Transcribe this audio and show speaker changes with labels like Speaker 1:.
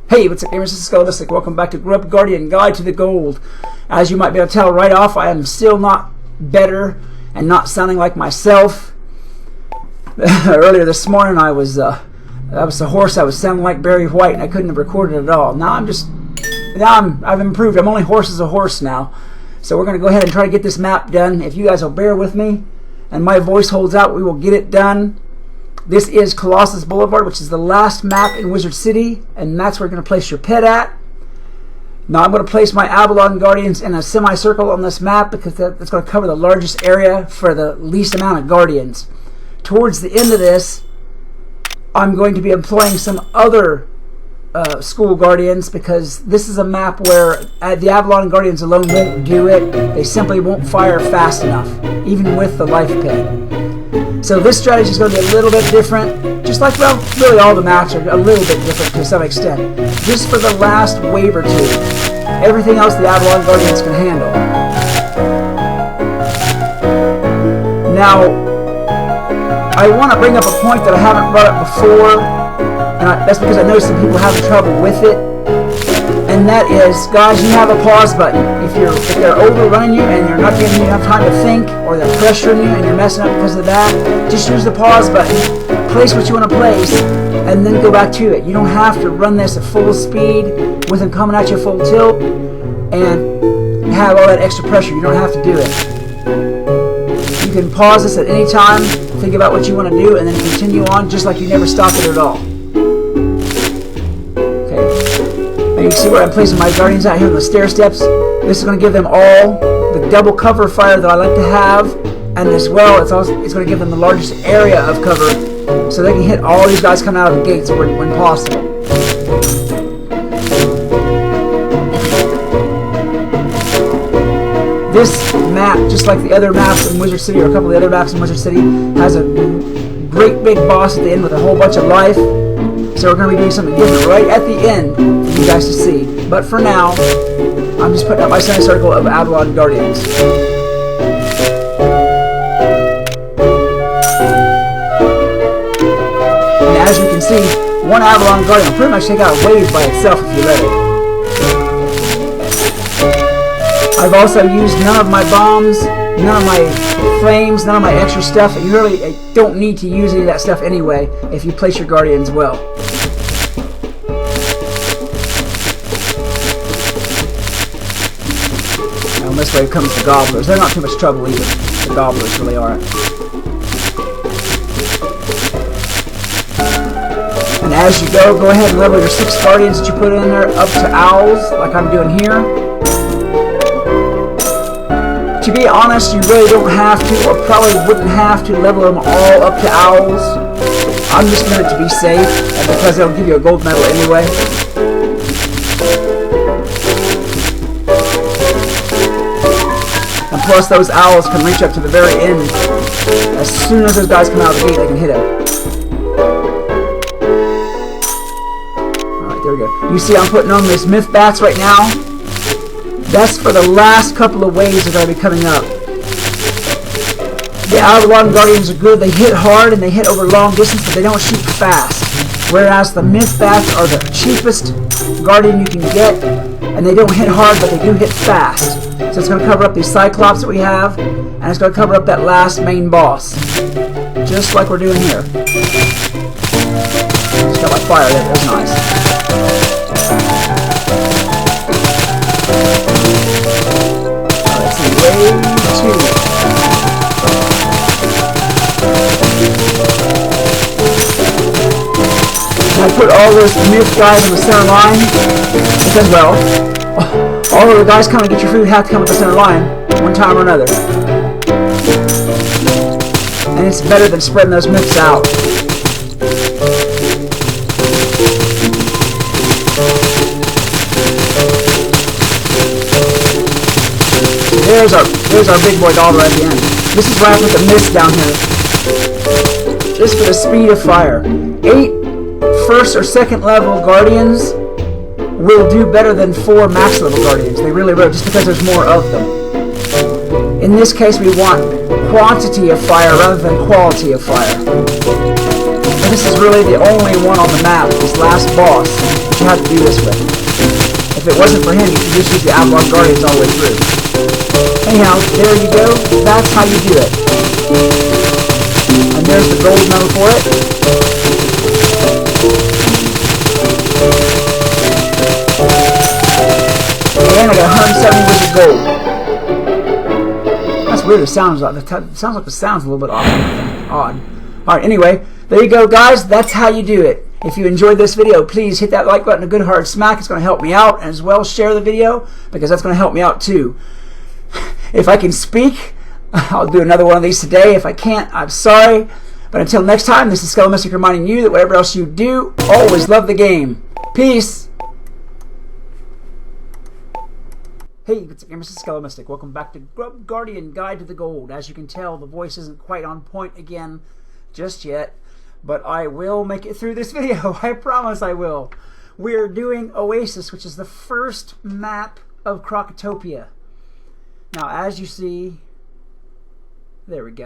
Speaker 1: Hey, what's up, gamers? This is Colossus. Welcome back to Grub Guardian Guide to the Gold. As you might be able to tell right off, I am still not better and not sounding like myself. Earlier this morning, that was the horse. I was sounding like Barry White, and I couldn't have recorded it at all. Now I've improved. I'm only horse as a horse now. So we're going to go ahead and try to get this map done. If you guys will bear with me, and my voice holds out, we will get it done. This is Colossus Blvd, which is the last map in Wizard City, and that's where you're going to place your pet at. Now I'm going to place my Avalon Guardians in a semicircle on this map because that's going to cover the largest area for the least amount of Guardians. Towards the end of this, I'm going to be employing some other school Guardians because this is a map where the Avalon Guardians alone won't do it. They simply won't fire fast enough, even with the life pin. So this strategy is going to be a little bit different, just like, well, really all the maps are a little bit different to some extent. Just for the last wave or two. Everything else the Avalon Guardians can handle. Now, I want to bring up a point that I haven't brought up before, and that's because I know some people having trouble with it. And that is, guys, you have a pause button. If they're overrunning you and you're not giving you enough time to think, or they're pressuring you and you're messing up because of that, just use the pause button, place what you want to place, and then go back to it. You don't have to run this at full speed with them coming at you full tilt and have all that extra pressure. You don't have to do it. You can pause this at any time, think about what you want to do, and then continue on just like you never stopped it at all. You can see where I'm placing my Guardians out here on the stair steps. This is going to give them all the double cover fire that I like to have, and as well, it's going to give them the largest area of cover, so they can hit all these guys coming out of the gates when possible. This map, just like the other maps in Wizard City, or a couple of the other maps in Wizard City, has a great big boss at the end with a whole bunch of life. So we're going to be doing something different right at the end for you guys to see. But for now, I'm just putting up my semicircle of Avalon Guardians. And as you can see, one Avalon Guardian will pretty much take out a wave by itself if you let it. I've also used none of my bombs, none of my flames, none of my extra stuff. You really don't need to use any of that stuff anyway if you place your Guardians well. Now this way comes the Gobblers. They're not too much trouble either. The Gobblers really aren't. And as you go ahead and level your 6 Guardians that you put in there up to Owls, like I'm doing here. To be honest, you really don't have to, or probably wouldn't have to, level them all up to Owls. I'm just doing it to be safe, and because they'll give you a gold medal anyway. And plus, those Owls can reach up to the very end. As soon as those guys come out of the gate, they can hit them. Alright, there we go. You see I'm putting on these myth bats right now. That's for the last couple of waves that are going to be coming up. The Avalon Guardians are good. They hit hard and they hit over long distance, but they don't shoot fast. Whereas the Myth Bats are the cheapest Guardian you can get, and they don't hit hard, but they do hit fast. So it's going to cover up these Cyclops that we have, and it's going to cover up that last main boss. Just like we're doing here. Just got my fire there. That's nice. I put all those myth guys on the center line because, well, all of the guys coming to get your food have to come at the center line one time or another. And it's better than spreading those myths out. There's our big boy Gobbler at the end. This is where I put the myths down here. Just for the speed of fire. 8 first or second level Guardians will do better than 4 max level Guardians. They really will, just because there's more of them. In this case, we want quantity of fire rather than quality of fire. And this is really the only one on the map, this last boss. what you have to do this with. If it wasn't for him, you could just use the Avalon Guardians all the way through. Anyhow, there you go. That's how you do it. And there's the gold medal for it. And I got 170 Wizard Gold. That's weird. It sounds like the sound's a little bit odd. Alright, anyway, there you go, guys. That's how you do it. If you enjoyed this video, please hit that like button a good hard smack. It's going to help me out, and as well share the video because that's going to help me out too. If I can speak, I'll do another one of these today. If I can't, I'm sorry. But until next time, this is Skull Mystic reminding you that whatever else you do, always love the game. Peace. Hey, it's Mr. Skull Mystic. Welcome back to Grub Guardian Guide to the Gold. As you can tell, the voice isn't quite on point again just yet, but I will make it through this video. I promise I will. We're doing Oasis, which is the first map of Crocotopia. Now, as you see, there we go.